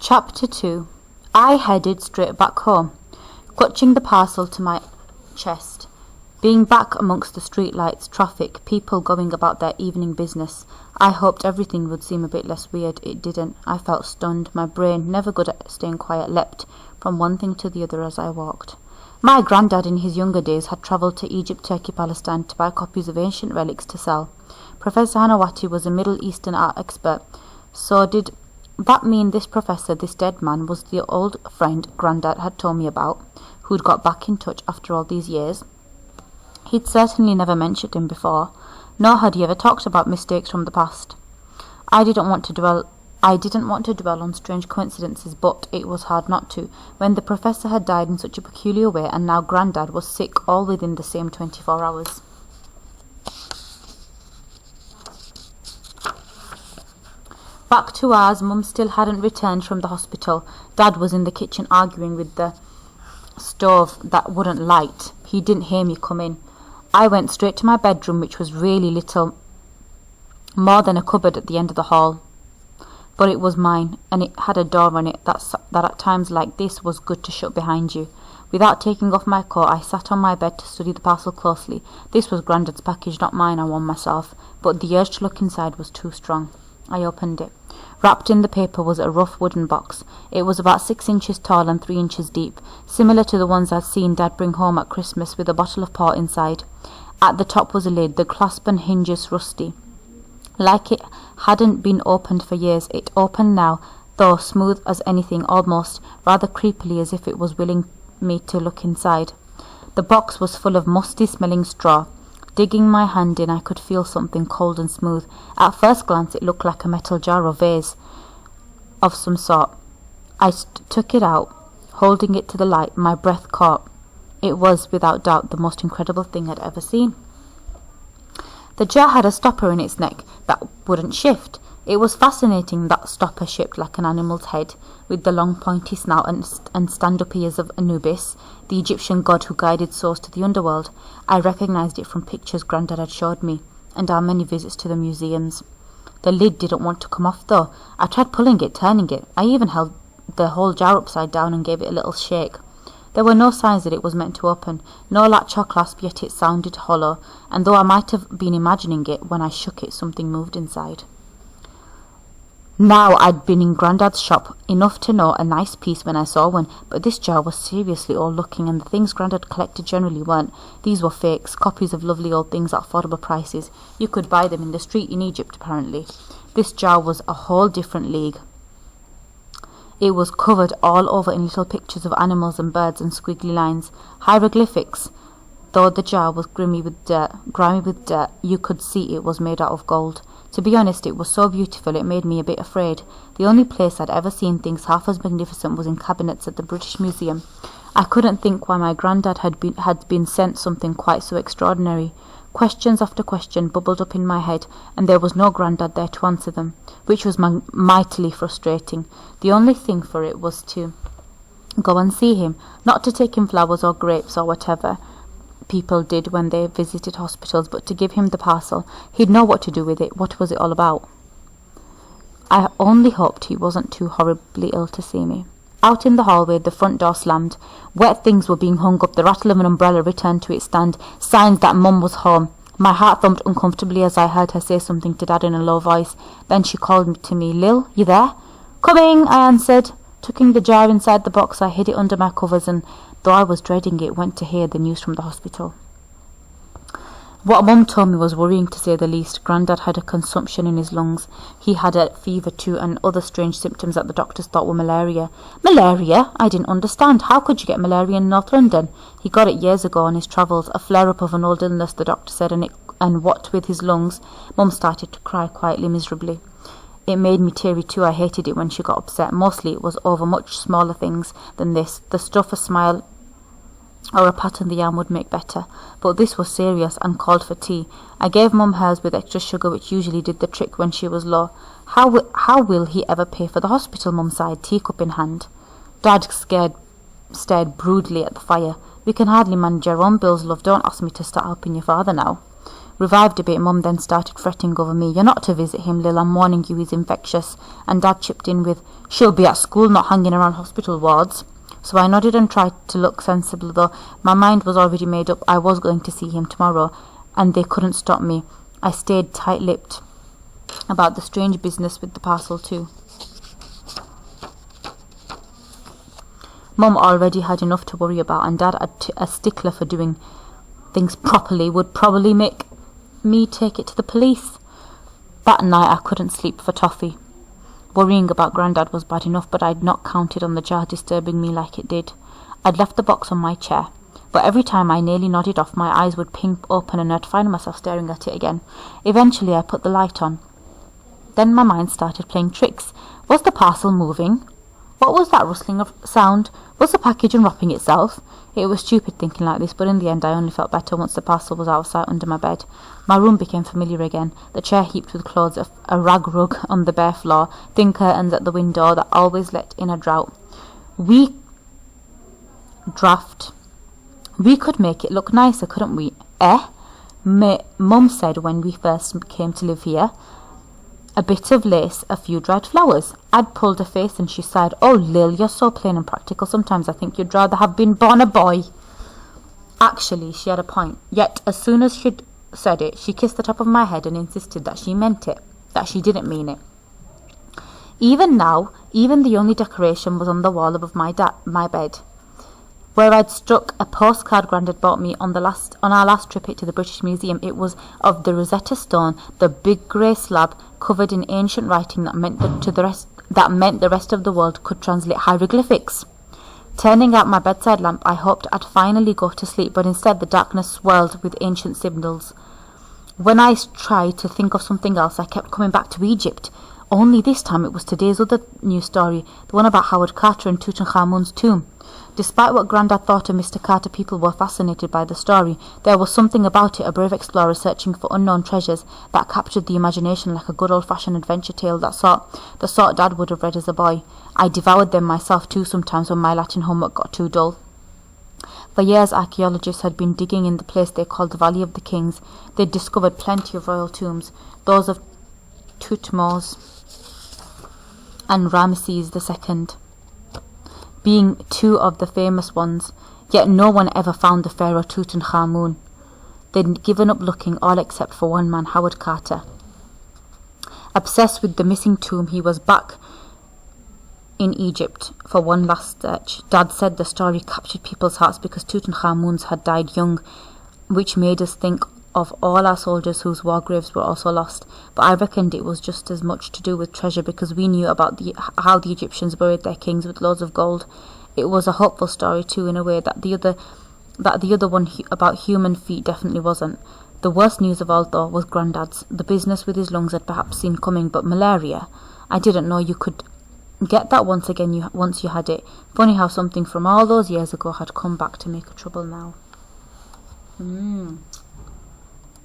Chapter 2. I headed straight back home, clutching the parcel to my chest. Being back amongst the streetlights, traffic, people going about their evening business, I hoped everything would seem a bit less weird. It didn't. I felt stunned. My brain, never good at staying quiet, leapt from one thing to the other as I walked. My granddad in his younger days had travelled to Egypt, Turkey, Palestine to buy copies of ancient relics to sell. Professor Hanawati was a Middle Eastern art expert. So did that mean this professor, this dead man, was the old friend Grandad had told me about, who'd got back in touch after all these years? He'd certainly never mentioned him before, nor had he ever talked about mistakes from the past. I didn't want to dwell on strange coincidences, but it was hard not to, when the professor had died in such a peculiar way, and now Grandad was sick, all within the same 24 hours. Back to ours. Mum still hadn't returned from the hospital. Dad was in the kitchen arguing with the stove that wouldn't light. He didn't hear me come in. I went straight to my bedroom, which was really little more than a cupboard at the end of the hall. But it was mine, and it had a door on it that at times like this was good to shut behind you. Without taking off my coat, I sat on my bed to study the parcel closely. This was Grandad's package, not mine, I warned myself, but the urge to look inside was too strong. I opened it. Wrapped in the paper was a rough wooden box. It was about 6 inches tall and 3 inches deep, similar to the ones I'd seen Dad bring home at Christmas, with a bottle of port inside. At the top was a lid, the clasp and hinges rusty. Like it hadn't been opened for years, it opened now, though smooth as anything, almost, rather creepily, as if it was willing me to look inside. The box was full of musty-smelling straw. Digging my hand in, I could feel something cold and smooth. At first glance it looked like a metal jar or vase of some sort. I took it out, holding it to the light. My breath caught. It was, without doubt, the most incredible thing I'd ever seen. The jar had a stopper in its neck that wouldn't shift. It was fascinating, that stopper shaped like an animal's head, with the long pointy snout and stand-up ears of Anubis, the Egyptian god who guided souls to the underworld. I recognised it from pictures Grandad had showed me, and our many visits to the museums. The lid didn't want to come off, though. I tried pulling it, turning it. I even held the whole jar upside down and gave it a little shake. There were no signs that it was meant to open, no latch or clasp, yet it sounded hollow, and though I might have been imagining it, when I shook it, something moved inside. Now, I'd been in Grandad's shop enough to know a nice piece when I saw one, but this jar was seriously old-looking, and the things Grandad collected generally weren't. These were fakes, copies of lovely old things at affordable prices. You could buy them in the street in Egypt, apparently. This jar was a whole different league. It was covered all over in little pictures of animals and birds and squiggly lines, hieroglyphics. Though the jar was grimy with dirt, you could see it was made out of gold. To be honest, it was so beautiful it made me a bit afraid. The only place I'd ever seen things half as magnificent was in cabinets at the British Museum. I couldn't think why my Grandad had been sent something quite so extraordinary. Questions after question bubbled up in my head, and there was no Grandad there to answer them, which was mightily frustrating. The only thing for it was to go and see him, not to take him flowers or grapes or whatever people did when they visited hospitals, but to give him the parcel. He'd know what to do with it. What was it all about? I only hoped he wasn't too horribly ill to see me. Out in the hallway, the front door slammed. Wet things were being hung up. The rattle of an umbrella returned to its stand. Signs that Mum was home. My heart thumped uncomfortably as I heard her say something to Dad in a low voice. Then she called to me. "Lil, you there?" "Coming," I answered. Tucking the jar inside the box, I hid it under my covers, and though I was dreading it, went to hear the news from the hospital. What Mum told me was worrying, to say the least. Grandad had a consumption in his lungs. He had a fever too, and other strange symptoms that the doctors thought were malaria. Malaria? I didn't understand. How could you get malaria in North London? He got it years ago on his travels. A flare-up of an old illness, the doctor said, and what with his lungs. Mum started to cry quietly, miserably. It made me teary too. I hated it when she got upset. Mostly it was over much smaller things than this. The stuff a smile or a pat on the arm would make better. But this was serious and called for tea. I gave Mum hers with extra sugar, which usually did the trick when she was low. How will he ever pay for the hospital? Mum sighed, teacup in hand. Dad stared broodly at the fire. "We can hardly manage our own bills, love. Don't ask me to start helping your father now." Revived a bit, Mum then started fretting over me. "You're not to visit him, Lil, I'm warning you, he's infectious." And Dad chipped in with, "She'll be at school, not hanging around hospital wards." So I nodded and tried to look sensible, though my mind was already made up. I was going to see him tomorrow, and they couldn't stop me. I stayed tight-lipped about the strange business with the parcel too. Mum already had enough to worry about, and Dad, a stickler for doing things properly, would probably make me take it to the police. That night I couldn't sleep for toffee. Worrying about Grandad was bad enough, but I'd not counted on the jar disturbing me like it did. I'd left the box on my chair, but every time I nearly nodded off, my eyes would ping open and I'd find myself staring at it again. Eventually I put the light on. Then my mind started playing tricks. Was the parcel moving? What was that rustling of sound? Was the package unwrapping itself? It was stupid thinking like this, but in the end I only felt better once the parcel was out of sight under my bed. My room became familiar again, the chair heaped with clothes, a rag rug on the bare floor, thin curtains at the window that always let in a draught. We could make it look nicer, couldn't we? Mum said when we first came to live here. A bit of lace, a few dried flowers. I'd pulled her face and she sighed. "Oh, Lil, you're so plain and practical. Sometimes I think you'd rather have been born a boy." Actually, she had a point. Yet, as soon as she'd said it, she kissed the top of my head and insisted that she meant it, that she didn't mean it. Even now, even the only decoration was on the wall above my bed, where I'd stuck a postcard Grandad bought me on our last trip to the British Museum. It was of the Rosetta Stone, the big grey slab covered in ancient writing that meant the rest of the world could translate hieroglyphics. Turning out my bedside lamp, I hoped I'd finally go to sleep, but instead the darkness swirled with ancient symbols. When I tried to think of something else, I kept coming back to Egypt. Only this time it was today's other news story, the one about Howard Carter and Tutankhamun's tomb. Despite what Grandad thought of Mr. Carter, people were fascinated by the story. There was something about it, a brave explorer searching for unknown treasures, that captured the imagination like a good old-fashioned adventure tale, the sort Dad would have read as a boy. I devoured them myself too sometimes when my Latin homework got too dull. For years archaeologists had been digging in the place they called the Valley of the Kings. They'd discovered plenty of royal tombs, those of Thutmose and Ramesses II being two of the famous ones, yet no one ever found the pharaoh Tutankhamun. They'd given up looking, all except for one man, Howard Carter. Obsessed with the missing tomb, he was back in Egypt for one last search. Dad said the story captured people's hearts because Tutankhamun had died young, which made us think of all our soldiers whose war graves were also lost. But I reckoned it was just as much to do with treasure, because we knew about how the Egyptians buried their kings with loads of gold. It was a hopeful story too, in a way that the other one about human feet definitely wasn't. The worst news of all, though, was Grandad's. The business with his lungs I'd perhaps seen coming, but malaria, I didn't know you could get that once you had it. Funny how something from all those years ago had come back to make a trouble now.